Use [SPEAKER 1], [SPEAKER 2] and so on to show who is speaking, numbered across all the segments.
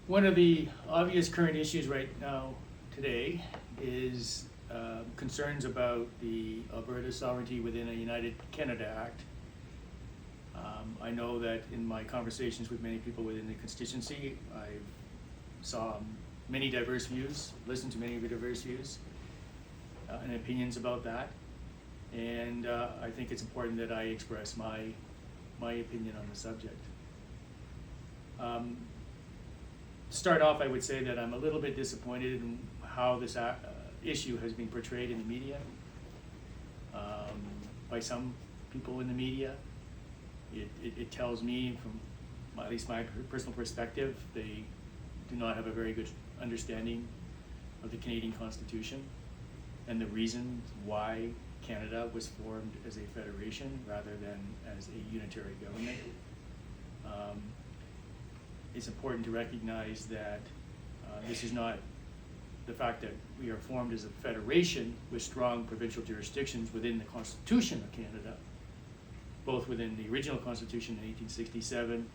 [SPEAKER 1] One of the obvious current issues right now today is concerns about the Alberta Sovereignty within a United Canada Act. I know that in my conversations with many people within the constituency, I saw many diverse views, listened to many diverse views and opinions about that. And I think it's important that I express my opinion on the subject. To start off, I would say that I'm a little bit disappointed in how this issue has been portrayed in the media by some people in the media. It tells me, from at least my personal perspective, they do not have a very good understanding of the Canadian Constitution and the reasons why Canada was formed as a federation rather than as a unitary government. It's important to recognize that this is not the fact that we are formed as a federation with strong provincial jurisdictions within the Constitution of Canada, both within the original Constitution in 1867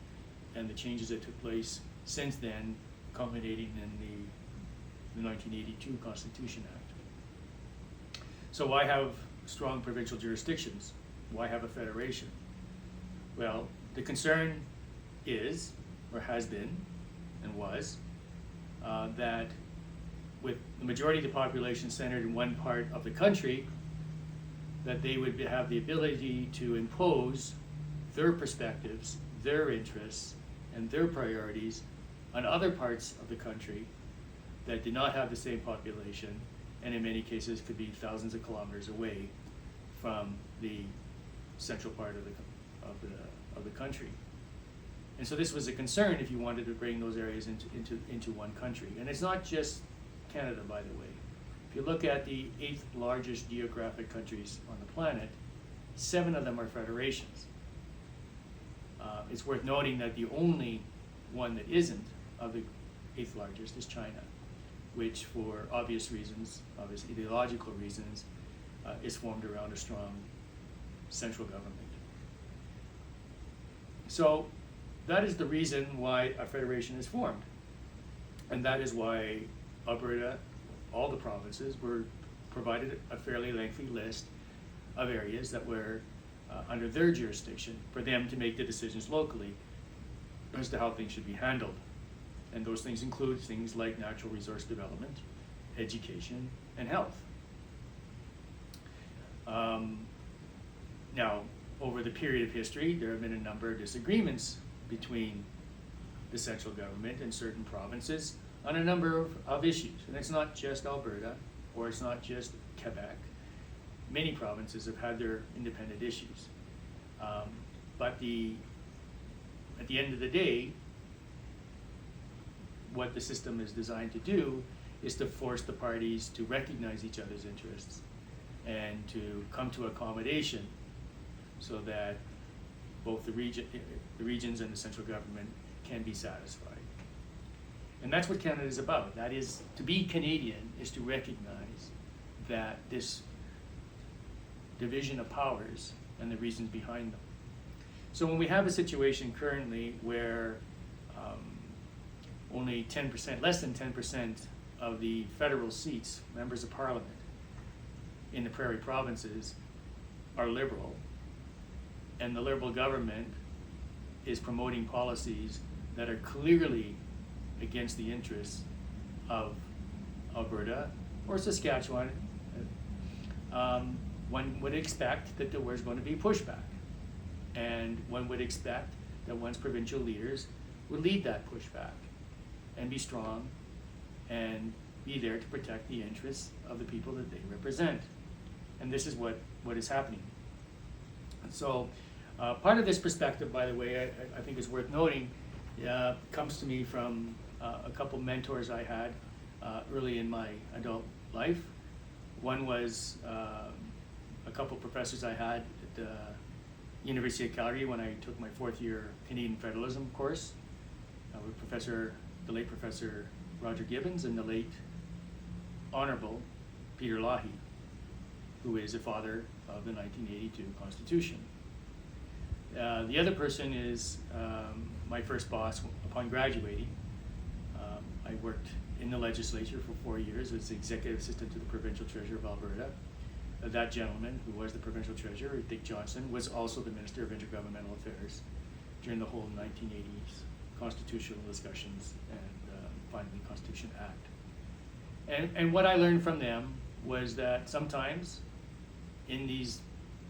[SPEAKER 1] and the changes that took place since then, culminating in the 1982 Constitution Act. So why have strong provincial jurisdictions? Why have a federation? Well, the concern is, or has been, and was, that with the majority of the population centered in one part of the country, that they would have the ability to impose their perspectives, their interests, and their priorities on other parts of the country that did not have the same population, and in many cases could be thousands of kilometers away from the central part of the country. And so this was a concern if you wanted to bring those areas into one country. And it's not just Canada, by the way. If you look at the 8th largest geographic countries on the planet, 7 of them are federations. It's worth noting that the only one that isn't of the 8th largest is China, which for obvious reasons, obvious ideological reasons, is formed around a strong central government. So that is the reason why a federation is formed. And that is why Alberta, all the provinces, were provided a fairly lengthy list of areas that were under their jurisdiction for them to make the decisions locally as to how things should be handled. And those things include things like natural resource development, education, and health. Now, over the period of history, there have been a number of disagreements between the central government and certain provinces on a number of issues. And it's not just Alberta, or it's not just Quebec. Many provinces have had their independent issues. But at the end of the day, what the system is designed to do is to force the parties to recognize each other's interests and to come to accommodation so that both the regions and the central government can be satisfied. And that's what Canada is about. That is, to be Canadian is to recognize that this division of powers and the reasons behind them. So when we have a situation currently where only 10%, less than 10% of the federal seats, members of parliament in the prairie provinces are Liberal, and the Liberal government is promoting policies that are clearly against the interests of Alberta or Saskatchewan, one would expect that there was going to be pushback. And one would expect that one's provincial leaders would lead that pushback and be strong and be there to protect the interests of the people that they represent. And this is what is happening. So part of this perspective, by the way, I think is worth noting, comes to me from a couple mentors I had early in my adult life. One was a couple professors I had at the University of Calgary when I took my 4th year Canadian Federalism course with the late Professor Roger Gibbons and the late Honorable Peter Loughy, who is the father of the 1982 Constitution. The other person is my first boss upon graduating, I worked in the legislature for 4 years as executive assistant to the provincial treasurer of Alberta. That gentleman, who was the provincial treasurer, Dick Johnson, was also the Minister of Intergovernmental Affairs during the whole 1980s constitutional discussions and finally Constitution Act. And what I learned from them was that sometimes in these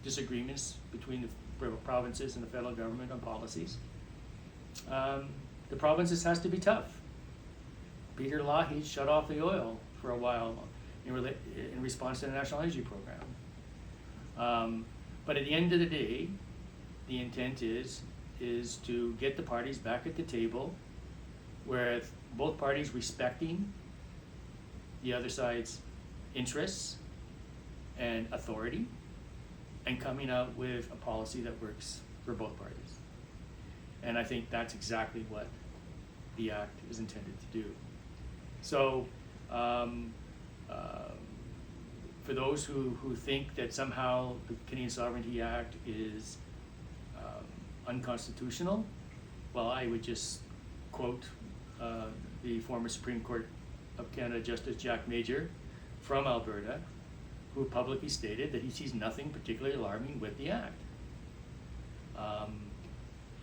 [SPEAKER 1] disagreements between the provinces and the federal government on policies, the provinces has to be tough. Peter Lougheed shut off the oil for a while in response to the National Energy Program. But at the end of the day, the intent is to get the parties back at the table with both parties respecting the other side's interests and authority and coming out with a policy that works for both parties. And I think that's exactly what the Act is intended to do. So, for those who think that somehow the Canadian Sovereignty Act is unconstitutional, well, I would just quote the former Supreme Court of Canada Justice Jack Major from Alberta, who publicly stated that he sees nothing particularly alarming with the Act.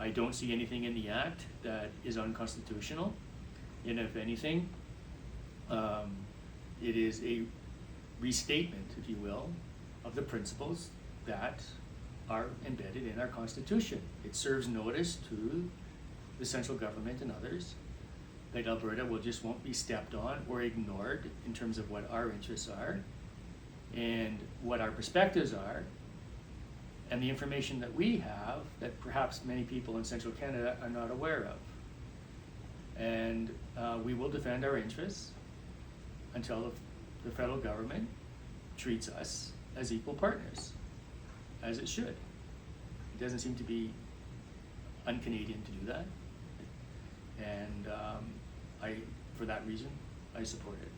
[SPEAKER 1] I don't see anything in the Act that is unconstitutional, and if anything, it is a restatement, if you will, of the principles that are embedded in our Constitution. It serves notice to the central government and others that Alberta won't be stepped on or ignored in terms of what our interests are and what our perspectives are, and the information that we have that perhaps many people in central Canada are not aware of. And we will defend our interests until the federal government treats us as equal partners, as it should. It doesn't seem to be un-Canadian to do that. And for that reason, I support it.